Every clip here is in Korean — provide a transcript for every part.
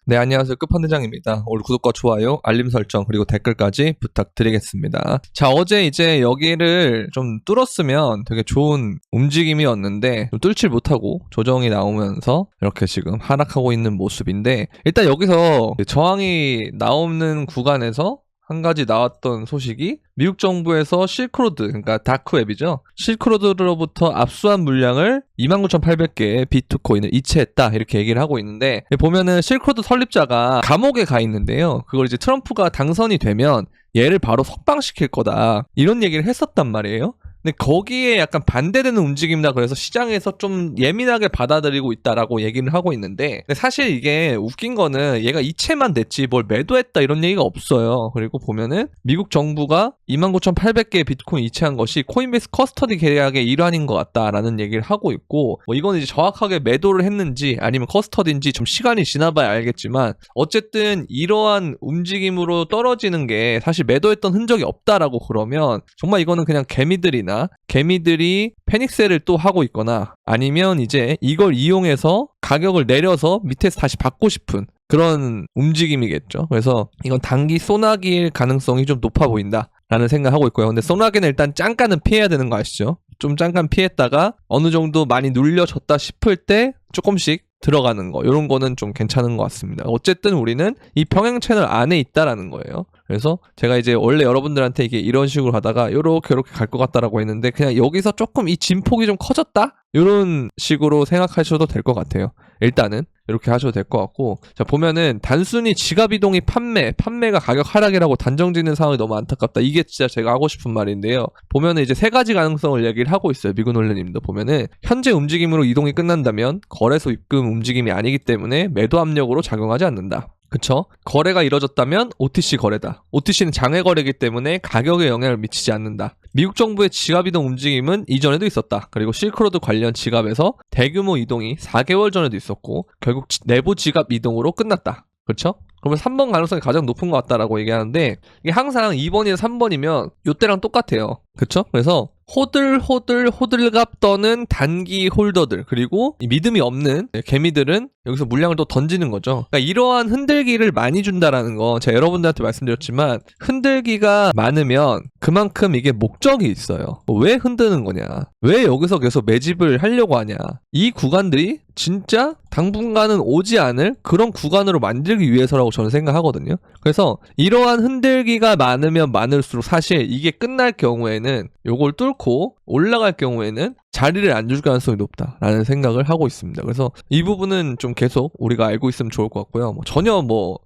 네, 안녕하세요. 끝판대장입니다. 오늘 구독과 좋아요, 알림 설정, 그리고 댓글까지 부탁드리겠습니다. 자, 어제 이제 여기를 좀 뚫었으면 되게 좋은 움직임이었는데 좀 뚫질 못하고 조정이 나오면서 이렇게 지금 하락하고 있는 모습인데, 일단 여기서 저항이 나오는 구간에서 한 가지 나왔던 소식이 미국 정부에서 실크로드, 그러니까 다크웹이죠. 실크로드로부터 압수한 물량을 29,800개의 비트코인을 이체했다, 이렇게 얘기를 하고 있는데, 보면은 실크로드 설립자가 감옥에 가 있는데요. 그걸 이제 트럼프가 당선이 되면 얘를 바로 석방시킬 거다, 이런 얘기를 했었단 말이에요. 근데 거기에 약간 반대되는 움직임이다 그래서 시장에서 좀 예민하게 받아들이고 있다라고 얘기를 하고 있는데, 근데 사실 이게 웃긴 거는 얘가 이체만 됐지 뭘 매도했다 이런 얘기가 없어요. 그리고 보면은 미국 정부가 29,800개의 비트코인 이체한 것이 코인베이스 커스터디 계약의 일환인 것 같다라는 얘기를 하고 있고, 뭐 이건 이제 정확하게 매도를 했는지 아니면 커스터디인지 좀 시간이 지나봐야 알겠지만, 어쨌든 이러한 움직임으로 떨어지는 게 사실 매도했던 흔적이 없다라고 그러면 정말 이거는 그냥 개미들이 패닉셀을 또 하고 있거나, 아니면 이제 이걸 이용해서 가격을 내려서 밑에서 다시 받고 싶은 그런 움직임이겠죠. 그래서 이건 단기 소나기일 가능성이 좀 높아 보인다 라는 생각하고 있고요. 근데 소나기는 일단 짱가는 피해야 되는 거 아시죠? 좀 짱간 피했다가 어느 정도 많이 눌려졌다 싶을 때 조금씩 들어가는 거, 이런 거는 좀 괜찮은 것 같습니다. 어쨌든 우리는 이 평행 채널 안에 있다라는 거예요. 그래서 제가 이제 원래 여러분들한테 이게 이런 식으로 하다가 요렇게 갈 것 같다라고 했는데, 그냥 여기서 조금 이 진폭이 좀 커졌다? 이런 식으로 생각하셔도 될 것 같아요. 일단은 이렇게 하셔도 될 것 같고, 자 보면은 단순히 지갑 이동이 판매가 가격 하락이라고 단정짓는 상황이 너무 안타깝다, 이게 진짜 제가 하고 싶은 말인데요. 보면은 이제 세 가지 가능성을 얘기를 하고 있어요. 미군올레님도 보면은 현재 움직임으로 이동이 끝난다면 거래소 입금 움직임이 아니기 때문에 매도 압력으로 작용하지 않는다. 그쵸? 거래가 이뤄졌다면 OTC 거래다. OTC는 장외 거래이기 때문에 가격에 영향을 미치지 않는다. 미국 정부의 지갑 이동 움직임은 이전에도 있었다. 그리고 실크로드 관련 지갑에서 대규모 이동이 4개월 전에도 있었고 결국 내부 지갑 이동으로 끝났다. 그렇죠? 그러면 3번 가능성이 가장 높은 것 같다라고 얘기하는데, 이게 항상 2번이나 3번이면 요때랑 똑같아요. 그쵸? 그래서 호들갑 떠는 단기 홀더들, 그리고 믿음이 없는 개미들은 여기서 물량을 또 던지는 거죠. 그러니까 이러한 흔들기를 많이 준다라는 거, 제가 여러분들한테 말씀드렸지만, 흔들기가 많으면 그만큼 이게 목적이 있어요. 왜 흔드는 거냐, 왜 여기서 계속 매집을 하려고 하냐, 이 구간들이 진짜 당분간은 오지 않을 그런 구간으로 만들기 위해서라고 저는 생각하거든요. 그래서 이러한 흔들기가 많으면 많을수록 사실 이게 끝날 경우에는, 요걸 뚫고 올라갈 경우에는 자리를 안 줄 가능성이 높다라는 생각을 하고 있습니다. 그래서 이 부분은 좀 계속 우리가 알고 있으면 좋을 것 같고요. 전혀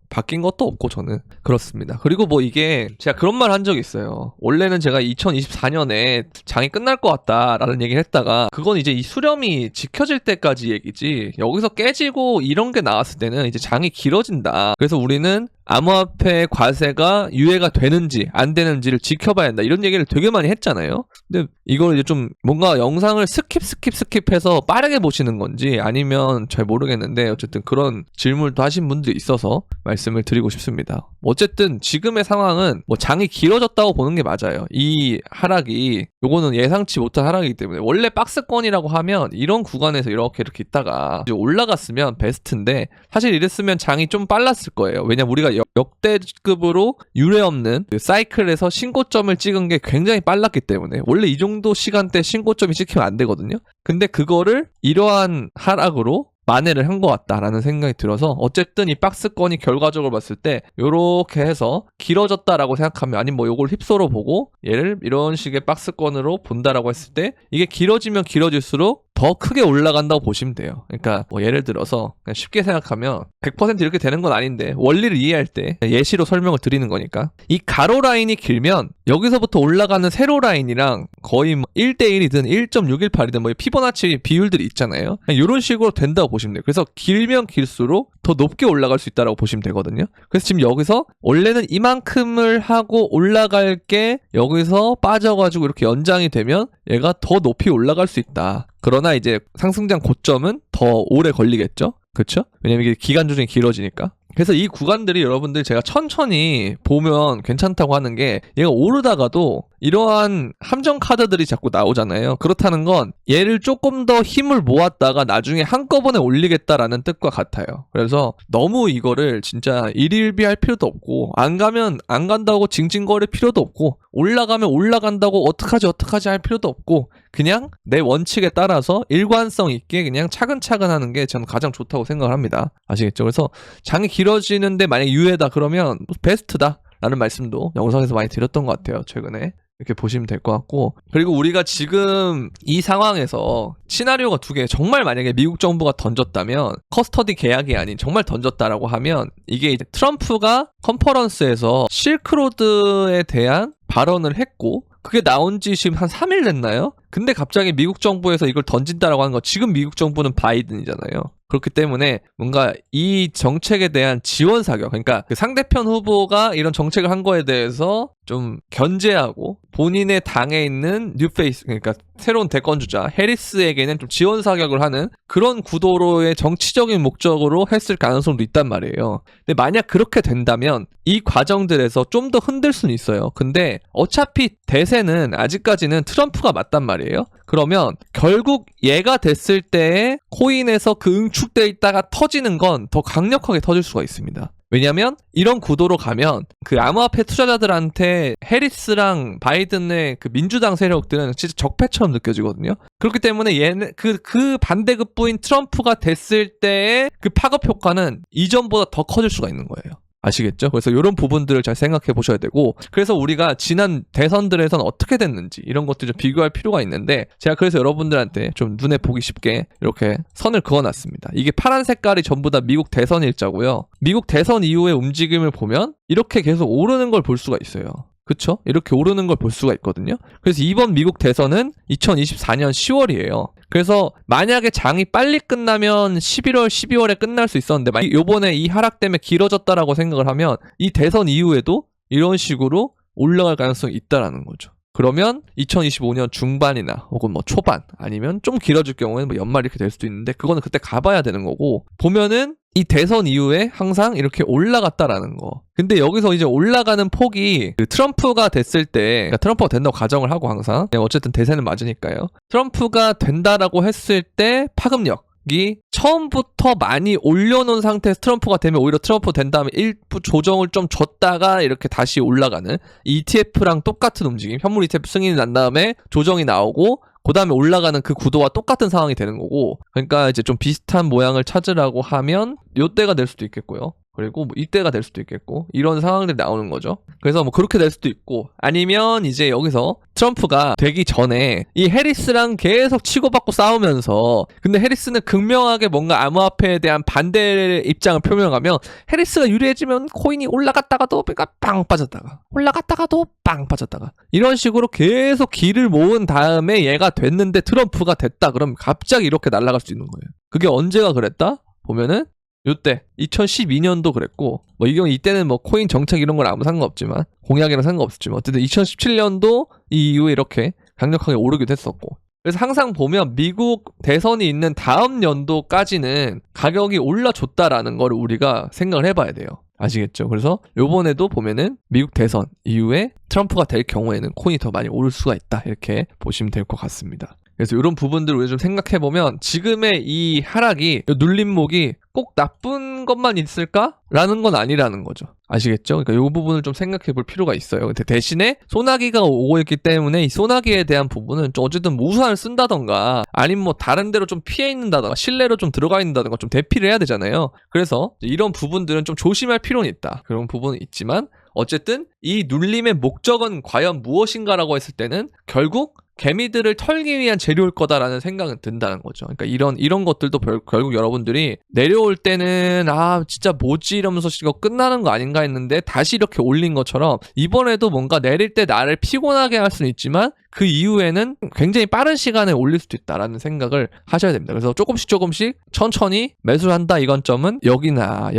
바뀐 것도 없고 저는 그렇습니다. 그리고 이게 제가 그런 말 한 적이 있어요. 원래는 제가 2024년에 장이 끝날 것 같다라는 얘기를 했다가, 그건 이제 이 수렴이 지켜질 때까지 얘기지, 여기서 깨지고 이런 게 나왔을 때는 이제 장이 길어진다. 그래서 우리는 암호화폐 과세가 유예가 되는지 안 되는지를 지켜봐야 한다, 이런 얘기를 되게 많이 했잖아요. 근데 이걸 이제 좀 뭔가 영상을 스킵해서 빠르게 보시는 건지 아니면 잘 모르겠는데, 어쨌든 그런 질문도 하신 분들이 있어서 말씀을 드리고 싶습니다. 어쨌든 지금의 상황은 장이 길어졌다고 보는 게 맞아요. 이 하락이, 요거는 예상치 못한 하락이기 때문에, 원래 박스권이라고 하면 이런 구간에서 이렇게 있다가 이제 올라갔으면 베스트인데, 사실 이랬으면 장이 좀 빨랐을 거예요. 왜냐면 우리가 역대급으로 유례 없는 그 사이클에서 신고점을 찍은 게 굉장히 빨랐기 때문에, 원래 이 정도 시간대 신고점이 찍히면 안 되거든요. 근데 그거를 이러한 하락으로 만회를 한 것 같다라는 생각이 들어서, 어쨌든 이 박스권이 결과적으로 봤을 때 요렇게 해서 길어졌다라고 생각하면, 아니면 요걸 힙소로 보고 얘를 이런 식의 박스권으로 본다라고 했을 때, 이게 길어지면 길어질수록 더 크게 올라간다고 보시면 돼요. 그러니까 예를 들어서 그냥 쉽게 생각하면 100% 이렇게 되는 건 아닌데, 원리를 이해할 때 예시로 설명을 드리는 거니까, 이 가로 라인이 길면 여기서부터 올라가는 세로 라인이랑 거의 1대1이든 1.618이든 피보나치 비율들이 있잖아요. 이런 식으로 된다고 보시면 돼요. 그래서 길면 길수록 더 높게 올라갈 수 있다고 보시면 되거든요. 그래서 지금 여기서 원래는 이만큼을 하고 올라갈 게 여기서 빠져가지고 이렇게 연장이 되면 얘가 더 높이 올라갈 수 있다. 그러나 이제 상승장 고점은 더 오래 걸리겠죠? 그렇죠? 왜냐면 이게 기간 조정이 길어지니까. 그래서 이 구간들이 여러분들 제가 천천히 보면 괜찮다고 하는 게 얘가 오르다가도 이러한 함정 카드들이 자꾸 나오잖아요. 그렇다는 건 얘를 조금 더 힘을 모았다가 나중에 한꺼번에 올리겠다라는 뜻과 같아요. 그래서 너무 이거를 진짜 일일비할 필요도 없고 안 가면 안 간다고 징징거릴 필요도 없고 올라가면 올라간다고 어떡하지 할 필요도 없고 그냥 내 원칙에 따라서 일관성 있게 그냥 차근차근 하는 게 저는 가장 좋다고 생각을 합니다. 아시겠죠? 그래서 장이 길어지는데 만약에 유예다 그러면 베스트다 라는 말씀도 영상에서 많이 드렸던 것 같아요. 최근에. 이렇게 보시면 될 것 같고 그리고 우리가 지금 이 상황에서 시나리오가 두 개 정말 만약에 미국 정부가 던졌다면 커스터디 계약이 아닌 정말 던졌다라고 하면 이게 이제 트럼프가 컨퍼런스에서 실크로드에 대한 발언을 했고 그게 나온 지 지금 한 3일 됐나요? 근데 갑자기 미국 정부에서 이걸 던진다라고 하는 거 지금 미국 정부는 바이든이잖아요. 그렇기 때문에 뭔가 이 정책에 대한 지원 사격 그러니까 그 상대편 후보가 이런 정책을 한 거에 대해서 좀 견제하고 본인의 당에 있는 뉴페이스 그러니까 새로운 대권주자 해리스에게는 좀 지원 사격을 하는 그런 구도로의 정치적인 목적으로 했을 가능성도 있단 말이에요. 근데 만약 그렇게 된다면 이 과정들에서 좀 더 흔들 수는 있어요. 근데 어차피 대세는 아직까지는 트럼프가 맞단 말이에요. 그러면 결국 얘가 됐을 때에 코인에서 그 응축돼 있다가 터지는 건 더 강력하게 터질 수가 있습니다. 왜냐면 이런 구도로 가면 그 암호화폐 투자자들한테 해리스랑 바이든의 그 민주당 세력들은 진짜 적폐처럼 느껴지거든요. 그렇기 때문에 얘는 그 반대급부인 트럼프가 됐을 때의 그 파급 효과는 이전보다 더 커질 수가 있는 거예요. 아시겠죠? 그래서 이런 부분들을 잘 생각해 보셔야 되고 그래서 우리가 지난 대선들에선 어떻게 됐는지 이런 것들 좀 비교할 필요가 있는데 제가 그래서 여러분들한테 좀 눈에 보기 쉽게 이렇게 선을 그어놨습니다. 이게 파란 색깔이 전부 다 미국 대선 일자고요. 미국 대선 이후의 움직임을 보면 이렇게 계속 오르는 걸 볼 수가 있어요. 그쵸? 이렇게 오르는 걸 볼 수가 있거든요. 그래서 이번 미국 대선은 2024년 10월이에요. 그래서 만약에 장이 빨리 끝나면 11월, 12월에 끝날 수 있었는데 요번에 이 하락 때문에 길어졌다라고 생각을 하면 이 대선 이후에도 이런 식으로 올라갈 가능성이 있다라는 거죠. 그러면 2025년 중반이나 혹은 뭐 초반 아니면 좀 길어질 경우에는 뭐 연말 이렇게 될 수도 있는데 그거는 그때 가봐야 되는 거고 보면은 이 대선 이후에 항상 이렇게 올라갔다라는 거. 근데 여기서 이제 올라가는 폭이 그 트럼프가 됐을 때 그러니까 트럼프가 된다고 가정을 하고 항상 어쨌든 대세는 맞으니까요. 트럼프가 된다라고 했을 때 파급력이 처음부터 많이 올려놓은 상태에서 트럼프가 되면 오히려 트럼프 된 다음에 일부 조정을 좀 줬다가 이렇게 다시 올라가는 ETF랑 똑같은 움직임. 현물 ETF 승인이 난 다음에 조정이 나오고 그 다음에 올라가는 그 구도와 똑같은 상황이 되는 거고 그러니까 이제 좀 비슷한 모양을 찾으라고 하면 요때가 될 수도 있겠고요. 그리고 뭐 이때가 될 수도 있겠고 이런 상황들이 나오는 거죠. 그래서 뭐 그렇게 될 수도 있고 아니면 이제 여기서 트럼프가 되기 전에 이 해리스랑 계속 치고받고 싸우면서 근데 해리스는 극명하게 뭔가 암호화폐에 대한 반대 입장을 표명하면 해리스가 유리해지면 코인이 올라갔다가도 빵 빠졌다가 올라갔다가도 빵 빠졌다가 이런 식으로 계속 기를 모은 다음에 얘가 됐는데 트럼프가 됐다 그럼 갑자기 이렇게 날아갈 수 있는 거예요. 그게 언제가 그랬다? 보면은 요때 2012년도 그랬고 뭐 이 경우 이때는 뭐 코인 정책 이런 건 아무 상관없지만 공약이랑 상관없었지만 어쨌든 2017년도 이 이후에 이렇게 강력하게 오르기도 했었고 그래서 항상 보면 미국 대선이 있는 다음 연도까지는 가격이 올라줬다라는 거를 우리가 생각을 해봐야 돼요. 아시겠죠? 그래서 요번에도 보면은 미국 대선 이후에 트럼프가 될 경우에는 코인이 더 많이 오를 수가 있다 이렇게 보시면 될 것 같습니다. 그래서 이런 부분들을 우리가 좀 생각해보면 지금의 이 하락이 이 눌림목이 꼭 나쁜 것만 있을까? 라는 건 아니라는 거죠. 아시겠죠? 그러니까 이 부분을 좀 생각해 볼 필요가 있어요. 근데 대신에 소나기가 오고 있기 때문에 이 소나기에 대한 부분은 좀 어쨌든 뭐 우산을 쓴다던가 아니면 뭐 다른 데로 좀 피해 있는다던가 실내로 좀 들어가 있는다던가 좀 대피를 해야 되잖아요. 그래서 이런 부분들은 좀 조심할 필요는 있다. 그런 부분은 있지만 어쨌든 이 눌림의 목적은 과연 무엇인가라고 했을 때는 결국 개미들을 털기 위한 재료일 거다라는 생각은 든다는 거죠. 그러니까 이런 것들도 결국 여러분들이 내려올 때는 진짜 뭐지 이러면서 이거 끝나는 거 아닌가 했는데 다시 이렇게 올린 것처럼 이번에도 뭔가 내릴 때 나를 피곤하게 할 수는 있지만 그 이후에는 굉장히 빠른 시간에 올릴 수도 있다라는 생각을 하셔야 됩니다. 그래서 조금씩 천천히 매수를 한다 이건 점은 여기나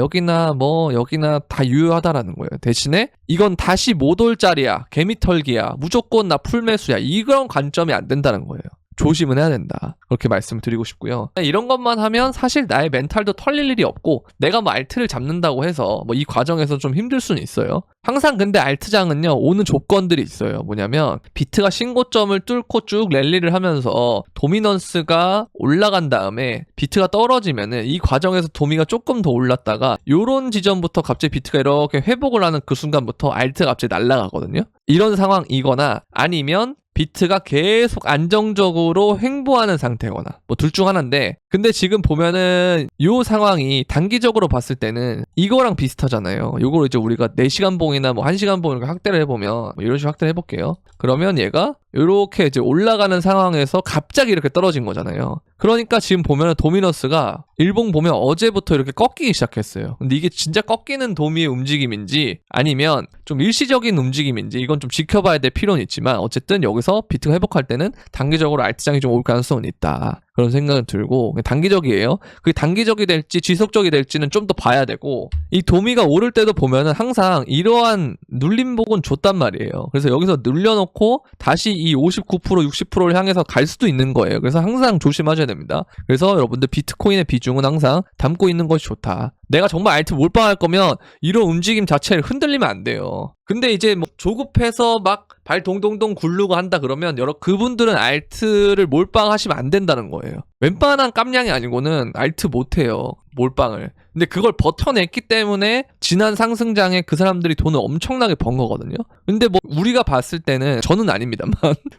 다 유효하다라는 거예요. 대신에 이건 다시 못 올 자리야, 개미 털기야, 무조건 나 풀매수야 이런 관점이 안 된다는 거예요. 조심은 해야 된다. 그렇게 말씀을 드리고 싶고요. 이런 것만 하면 사실 나의 멘탈도 털릴 일이 없고 내가 뭐 알트를 잡는다고 해서 뭐 이 과정에서 좀 힘들 수는 있어요. 항상 근데 알트장은요 오는 조건들이 있어요. 뭐냐면 비트가 신고점을 뚫고 쭉 랠리를 하면서 도미넌스가 올라간 다음에 비트가 떨어지면은 이 과정에서 도미가 조금 더 올랐다가 요런 지점부터 갑자기 비트가 이렇게 회복을 하는 그 순간부터 알트가 갑자기 날아가거든요. 이런 상황이거나 아니면 비트가 계속 안정적으로 횡보하는 상태거나 뭐 둘 중 하나인데, 근데 지금 보면은 요 상황이 단기적으로 봤을 때는 이거랑 비슷하잖아요. 요걸 이제 우리가 4시간 봉이나 뭐 1시간 봉 이렇게 확대를 해보면 뭐 이런 식으로 확대를 해볼게요. 그러면 얘가 요렇게 이제 올라가는 상황에서 갑자기 이렇게 떨어진 거잖아요. 그러니까 지금 보면은 도미너스가 일봉 보면 어제부터 이렇게 꺾이기 시작했어요. 근데 이게 진짜 꺾이는 도미의 움직임인지 아니면 좀 일시적인 움직임인지 이건 좀 지켜봐야 될 필요는 있지만, 어쨌든 여기서 비트가 회복할 때는 단기적으로 알트장이 좀 올 가능성은 있다. 그런 생각은 들고, 단기적이에요. 그게 단기적이 될지 지속적이 될지는 좀 더 봐야 되고, 이 도미가 오를 때도 보면은 항상 이러한 눌림목은 줬단 말이에요. 그래서 여기서 눌려놓고 다시 이 59%, 60%를 향해서 갈 수도 있는 거예요. 그래서 항상 조심하셔야 됩니다. 그래서 여러분들 비트코인의 비중은 항상 담고 있는 것이 좋다. 내가 정말 알트 몰빵할 거면 이런 움직임 자체를 흔들리면 안 돼요. 근데 이제 뭐 조급해서 막 발 동동동 굴르고 한다 그러면 그분들은 알트를 몰빵하시면 안 된다는 거예요. 웬만한 깜냥이 아니고는 알트 못해요, 몰빵을. 근데 그걸 버텨냈기 때문에 지난 상승장에 그 사람들이 돈을 엄청나게 번 거거든요. 근데 뭐 우리가 봤을 때는, 저는 아닙니다만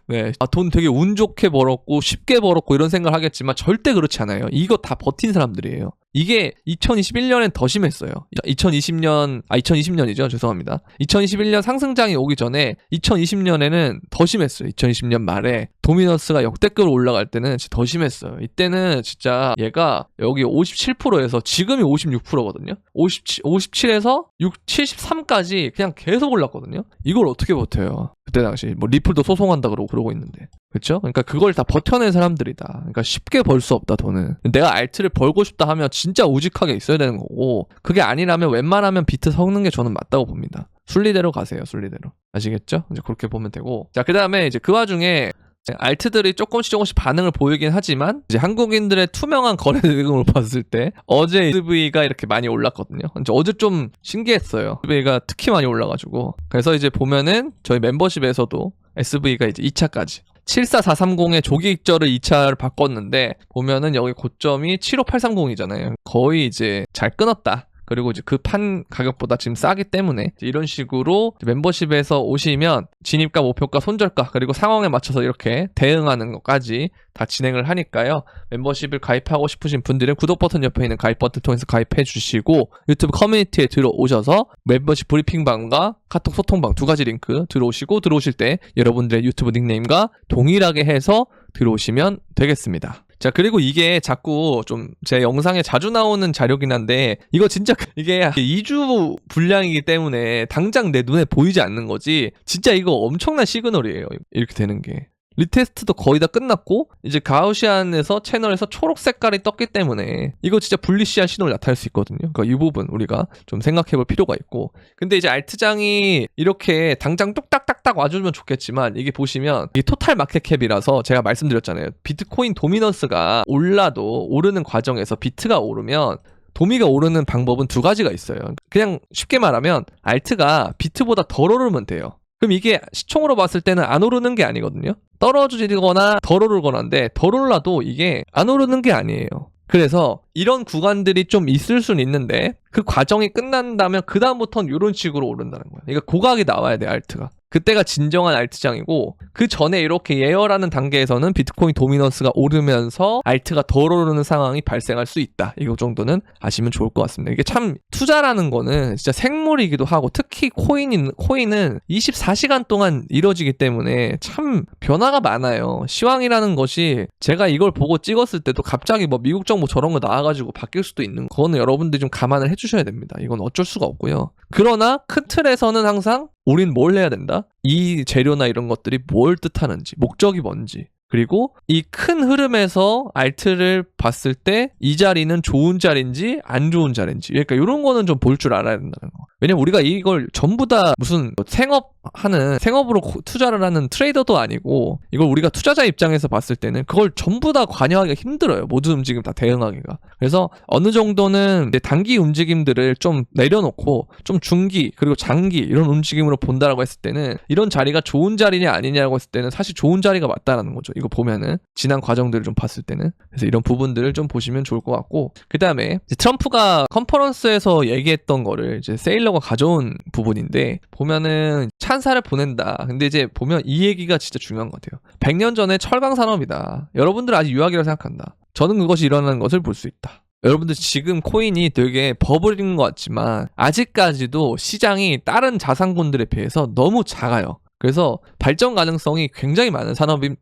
네, 돈 되게 운 좋게 벌었고 쉽게 벌었고 이런 생각을 하겠지만 절대 그렇지 않아요. 이거 다 버틴 사람들이에요. 이게 2021년엔 더 심했어요. 2020년이죠. 죄송합니다. 2021년 상승장이 오기 전에 2020년에는 더 심했어요. 2020년 말에 도미너스가 역대급으로 올라갈 때는 진짜 더 심했어요. 이때는 진짜 얘가 여기 57%에서 지금이 56%거든요. 57에서 73까지 그냥 계속 올랐거든요. 이걸 어떻게 버텨요? 그때 당시 뭐 리플도 소송한다 그러고 있는데, 그렇죠? 그러니까 그걸 다 버텨낸 사람들이다. 그러니까 쉽게 벌 수 없다, 돈은. 내가 알트를 벌고 싶다 하면 진짜 우직하게 있어야 되는 거고, 그게 아니라면 웬만하면 비트 섞는 게 저는 맞다고 봅니다. 순리대로 가세요, 순리대로. 아시겠죠? 이제 그렇게 보면 되고, 자, 그 다음에 이제 그 와중에 알트들이 조금씩 반응을 보이긴 하지만, 이제 한국인들의 투명한 거래 대금을 봤을 때 어제 SV가 이렇게 많이 올랐거든요. 어제 좀 신기했어요. SV가 특히 많이 올라가지고. 그래서 이제 보면은 저희 멤버십에서도 SV가 이제 2차까지 74430의 조기 익절을 2차를 바꿨는데, 보면은 여기 고점이 75830이잖아요. 거의 이제 잘 끊었다. 그리고 이제 그 판 가격보다 지금 싸기 때문에 이런 식으로 멤버십에서 오시면 진입가, 목표가, 손절가, 그리고 상황에 맞춰서 이렇게 대응하는 것까지 다 진행을 하니까요. 멤버십을 가입하고 싶으신 분들은 구독 버튼 옆에 있는 가입 버튼 통해서 가입해 주시고, 유튜브 커뮤니티에 들어오셔서 멤버십 브리핑방과 카톡 소통방 2가지 링크 들어오시고, 들어오실 때 여러분들의 유튜브 닉네임과 동일하게 해서 들어오시면 되겠습니다. 자, 그리고 이게 자꾸 좀 제 영상에 자주 나오는 자료긴 한데, 이거 진짜 이게 2주 분량이기 때문에 당장 내 눈에 보이지 않는 거지, 진짜 이거 엄청난 시그널이에요. 이렇게 되는 게. 리테스트도 거의 다 끝났고, 이제 가우시안에서 채널에서 초록 색깔이 떴기 때문에 이거 진짜 불리시한 신호를 나타낼 수 있거든요. 그러니까 이 부분 우리가 좀 생각해 볼 필요가 있고. 근데 이제 알트장이 이렇게 당장 뚝딱딱딱 와주면 좋겠지만, 이게 보시면 이게 토탈 마켓캡이라서 제가 말씀드렸잖아요. 비트코인 도미넌스가 올라도 오르는 과정에서 비트가 오르면 도미가 오르는 방법은 2가지가 있어요. 그냥 쉽게 말하면 알트가 비트보다 덜 오르면 돼요. 그럼 이게 시총으로 봤을 때는 안 오르는 게 아니거든요. 떨어지거나 덜 오르거나인데, 덜 올라도 이게 안 오르는 게 아니에요. 그래서 이런 구간들이 좀 있을 수는 있는데, 그 과정이 끝난다면 그 다음부터는 이런 식으로 오른다는 거예요. 그러니까 고각이 나와야 돼, 알트가. 그때가 진정한 알트장이고, 그 전에 이렇게 예열하는 단계에서는 비트코인 도미넌스가 오르면서 알트가 덜 오르는 상황이 발생할 수 있다. 이거 정도는 아시면 좋을 것 같습니다. 이게 참 투자라는 거는 진짜 생물이기도 하고, 특히 코인은 24시간 동안 이루어지기 때문에 참 변화가 많아요. 시황이라는 것이, 제가 이걸 보고 찍었을 때도 갑자기 뭐 미국 정부 저런 거 나와가지고 바뀔 수도 있는 거는 여러분들이 좀 감안을 해주셔야 됩니다. 이건 어쩔 수가 없고요. 그러나 큰 틀에서는 항상 우린 뭘 해야 된다? 이 재료나 이런 것들이 뭘 뜻하는지, 목적이 뭔지, 그리고 이 큰 흐름에서 알트를 봤을 때 이 자리는 좋은 자리인지 안 좋은 자리인지, 그러니까 이런 거는 좀 볼 줄 알아야 된다는 거. 왜냐면 우리가 이걸 전부 다 무슨 생업 하는 생업으로 투자를 하는 트레이더도 아니고 이걸 우리가 투자자 입장에서 봤을 때는 그걸 전부 다 관여하기가 힘들어요. 모든 움직임 다 대응하기가. 그래서 어느 정도는 이제 단기 움직임들을 좀 내려놓고 좀 중기 그리고 장기 이런 움직임으로 본다라고 했을 때는 이런 자리가 좋은 자리냐 아니냐라고 했을 때는 사실 좋은 자리가 맞다라는 거죠. 이거 보면은 지난 과정들을 좀 봤을 때는. 그래서 이런 부분들을 좀 보시면 좋을 것 같고, 그 다음에 트럼프가 컨퍼런스에서 얘기했던 거를 이제 세일러가 가져온 부분인데 보면은 찬사를 보낸다. 근데 이제 보면 이 얘기가 진짜 중요한 것 같아요. 100년 전에 철강 산업이다. 여러분들 아직 유학이라고 생각한다. 저는 그것이 일어나는 것을 볼 수 있다. 여러분들 지금 코인이 되게 버블인 것 같지만 아직까지도 시장이 다른 자산군들에 비해서 너무 작아요. 그래서 발전 가능성이 굉장히 많은 산업은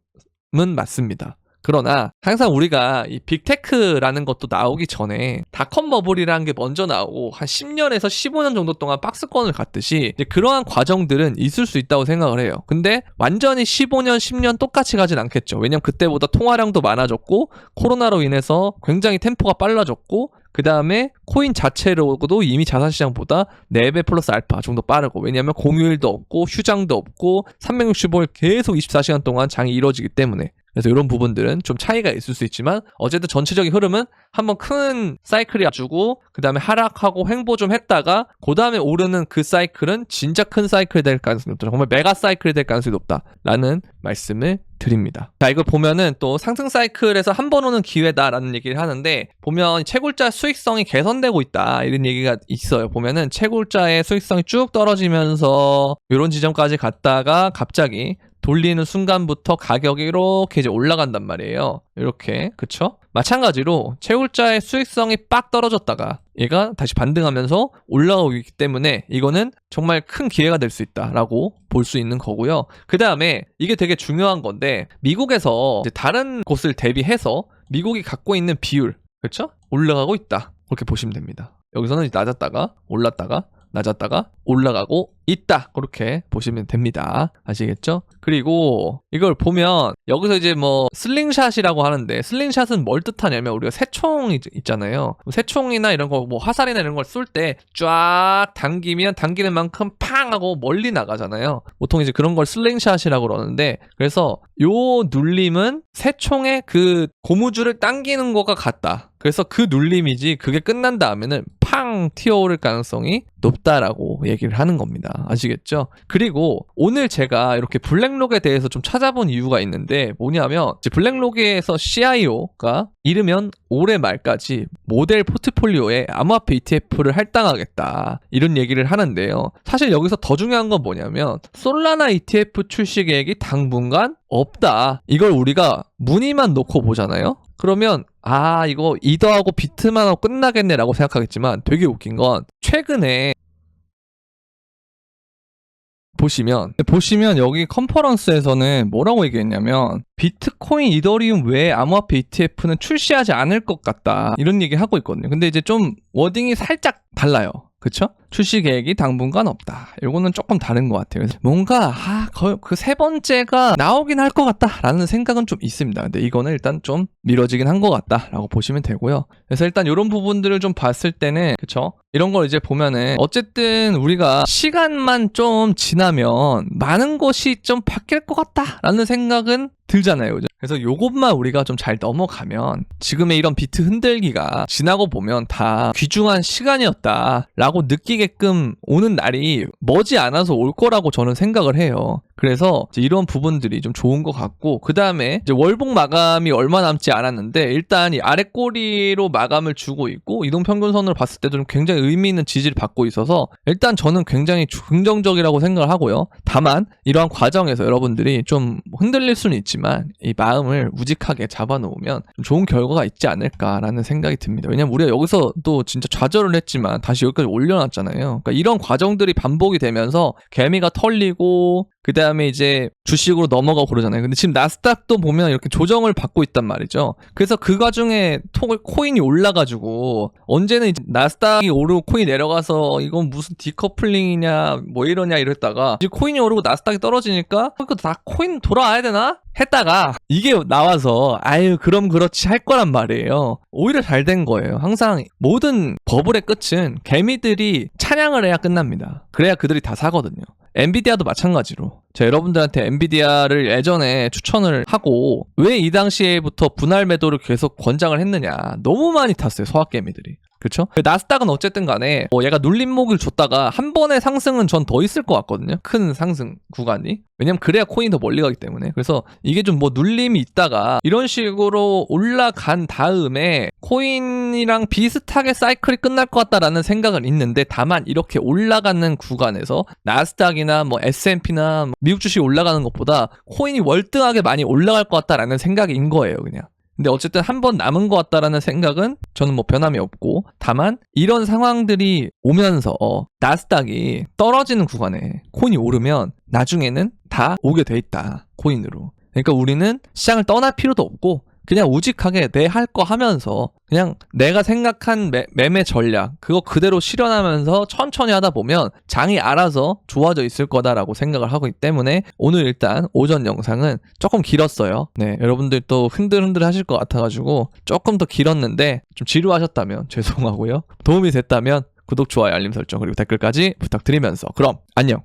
맞습니다. 그러나 항상 우리가 이 빅테크라는 것도 나오기 전에 닷컴 버블이라는 게 먼저 나오고 한 10년에서 15년 정도 동안 박스권을 갔듯이 이제 그러한 과정들은 있을 수 있다고 생각을 해요. 근데 완전히 15년, 10년 똑같이 가진 않겠죠. 왜냐면 그때보다 통화량도 많아졌고 코로나로 인해서 굉장히 템포가 빨라졌고 그 다음에 코인 자체로도 이미 자산시장보다 4배 플러스 알파 정도 빠르고, 왜냐하면 공휴일도 없고 휴장도 없고 365일 계속 24시간 동안 장이 이루어지기 때문에. 그래서 이런 부분들은 좀 차이가 있을 수 있지만 어쨌든 전체적인 흐름은 한번 큰 사이클이 와주고 그 다음에 하락하고 횡보 좀 했다가 그 다음에 오르는 그 사이클은 진짜 큰 사이클이 될 가능성이 높다. 정말 메가 사이클이 될 가능성이 높다라는 말씀을 드립니다. 자, 이걸 보면은 또 상승 사이클에서 한 번 오는 기회다라는 얘기를 하는데 보면 채굴자 수익성이 개선되고 있다 이런 얘기가 있어요. 보면은 채굴자의 수익성이 쭉 떨어지면서 이런 지점까지 갔다가 갑자기 돌리는 순간부터 가격이 이렇게 이제 올라간단 말이에요. 이렇게, 그쵸? 마찬가지로 채굴자의 수익성이 빡 떨어졌다가 얘가 다시 반등하면서 올라오기 때문에 이거는 정말 큰 기회가 될 수 있다라고 볼 수 있는 거고요. 그 다음에 이게 되게 중요한 건데 미국에서 이제 다른 곳을 대비해서 미국이 갖고 있는 비율, 그쵸? 올라가고 있다. 그렇게 보시면 됩니다. 여기서는 낮았다가 올랐다가 낮았다가 올라가고 있다. 그렇게 보시면 됩니다. 아시겠죠? 그리고 이걸 보면 여기서 이제 뭐 슬링샷이라고 하는데 슬링샷은 뭘 뜻하냐면 우리가 새총 있잖아요. 새총이나 이런 거 뭐 화살이나 이런 걸 쏠 때 쫙 당기면 당기는 만큼 팡 하고 멀리 나가잖아요. 보통 이제 그런 걸 슬링샷이라고 그러는데 그래서 요 눌림은 새총의 그 고무줄을 당기는 거가 같다. 그래서 그 눌림이지 그게 끝난 다음에는 팡 튀어오를 가능성이 높다라고 얘기를 하는 겁니다. 아시겠죠? 그리고 오늘 제가 이렇게 블랙록에 대해서 좀 찾아본 이유가 있는데 뭐냐면 이제 블랙록에서 CIO가 이르면 올해 말까지 모델 포트폴리오에 암호화폐 ETF를 할당하겠다 이런 얘기를 하는데요. 사실 여기서 더 중요한 건 뭐냐면 솔라나 ETF 출시 계획이 당분간 없다. 이걸 우리가 무늬만 놓고 보잖아요. 그러면 이거 이더하고 비트만 하고 끝나겠네라고 생각하겠지만 되게 웃긴 건 최근에 보시면 여기 컨퍼런스에서는 뭐라고 얘기했냐면 비트코인, 이더리움 외에 암호화폐 ETF는 출시하지 않을 것 같다 이런 얘기 하고 있거든요. 근데 이제 좀 워딩이 살짝 달라요. 그쵸? 출시 계획이 당분간 없다. 이거는 조금 다른 것 같아요. 그래서 뭔가 그 세 번째가 나오긴 할 것 같다라는 생각은 좀 있습니다. 근데 이거는 일단 좀 미뤄지긴 한 것 같다라고 보시면 되고요. 그래서 일단 이런 부분들을 좀 봤을 때는 그쵸? 이런 걸 이제 보면은 어쨌든 우리가 시간만 좀 지나면 많은 것이 좀 바뀔 것 같다라는 생각은 들잖아요. 그죠? 그래서 요것만 우리가 좀 잘 넘어가면 지금의 이런 비트 흔들기가 지나고 보면 다 귀중한 시간이었다라고 느끼게끔 오는 날이 머지 않아서 올 거라고 저는 생각을 해요. 그래서 이제 이런 부분들이 좀 좋은 것 같고 그 다음에 이제 월봉 마감이 얼마 남지 않았는데 일단 이 아래 꼬리로 마감을 주고 있고 이동평균선으로 봤을 때도 좀 굉장히 의미 있는 지지를 받고 있어서 일단 저는 굉장히 긍정적이라고 생각을 하고요. 다만 이러한 과정에서 여러분들이 좀 흔들릴 수는 있지만 이 마음을 우직하게 잡아놓으면 좀 좋은 결과가 있지 않을까라는 생각이 듭니다. 왜냐면 우리가 여기서 또 진짜 좌절을 했지만 다시 여기까지 올려놨잖아요. 그러니까 이런 과정들이 반복이 되면서 개미가 털리고 그 다음에 이제 주식으로 넘어가고 그러잖아요. 근데 지금 나스닥도 보면 이렇게 조정을 받고 있단 말이죠. 그래서 그 과중에 코인이 올라가지고 언제는 이제 나스닥이 오르고 코인이 내려가서 이건 무슨 디커플링이냐 뭐 이러냐 이랬다가 이제 코인이 오르고 나스닥이 떨어지니까 이거 다 코인 돌아와야 되나? 했다가 이게 나와서 그럼 그렇지 할 거란 말이에요. 오히려 잘 된 거예요. 항상 모든 버블의 끝은 개미들이 찬양을 해야 끝납니다. 그래야 그들이 다 사거든요. 엔비디아도 마찬가지로 제가 여러분들한테 엔비디아를 예전에 추천을 하고 왜 이 당시에부터 분할 매도를 계속 권장을 했느냐. 너무 많이 탔어요. 소확개미들이. 그렇죠? 나스닥은 어쨌든 간에 얘가 눌림목을 줬다가 한 번의 상승은 전 더 있을 것 같거든요. 큰 상승 구간이. 왜냐면 그래야 코인이 더 멀리 가기 때문에. 그래서 이게 좀 뭐 눌림이 있다가 이런 식으로 올라간 다음에 코인이랑 비슷하게 사이클이 끝날 것 같다라는 생각은 있는데 다만 이렇게 올라가는 구간에서 나스닥이나 뭐 S&P나 미국 주식이 올라가는 것보다 코인이 월등하게 많이 올라갈 것 같다라는 생각인 거예요, 그냥. 근데 어쨌든 한 번 남은 것 같다라는 생각은 저는 뭐 변함이 없고 다만 이런 상황들이 오면서 나스닥이 떨어지는 구간에 코인이 오르면 나중에는 다 오게 돼 있다. 코인으로. 그러니까 우리는 시장을 떠날 필요도 없고 그냥 우직하게 내 할 거 하면서 그냥 내가 생각한 매매 전략 그거 그대로 실현하면서 천천히 하다 보면 장이 알아서 좋아져 있을 거다라고 생각을 하고 있기 때문에 오늘 일단 오전 영상은 조금 길었어요. 네, 여러분들 또 흔들흔들 하실 것 같아가지고 조금 더 길었는데 좀 지루하셨다면 죄송하고요. 도움이 됐다면 구독, 좋아요, 알림 설정 그리고 댓글까지 부탁드리면서 그럼 안녕.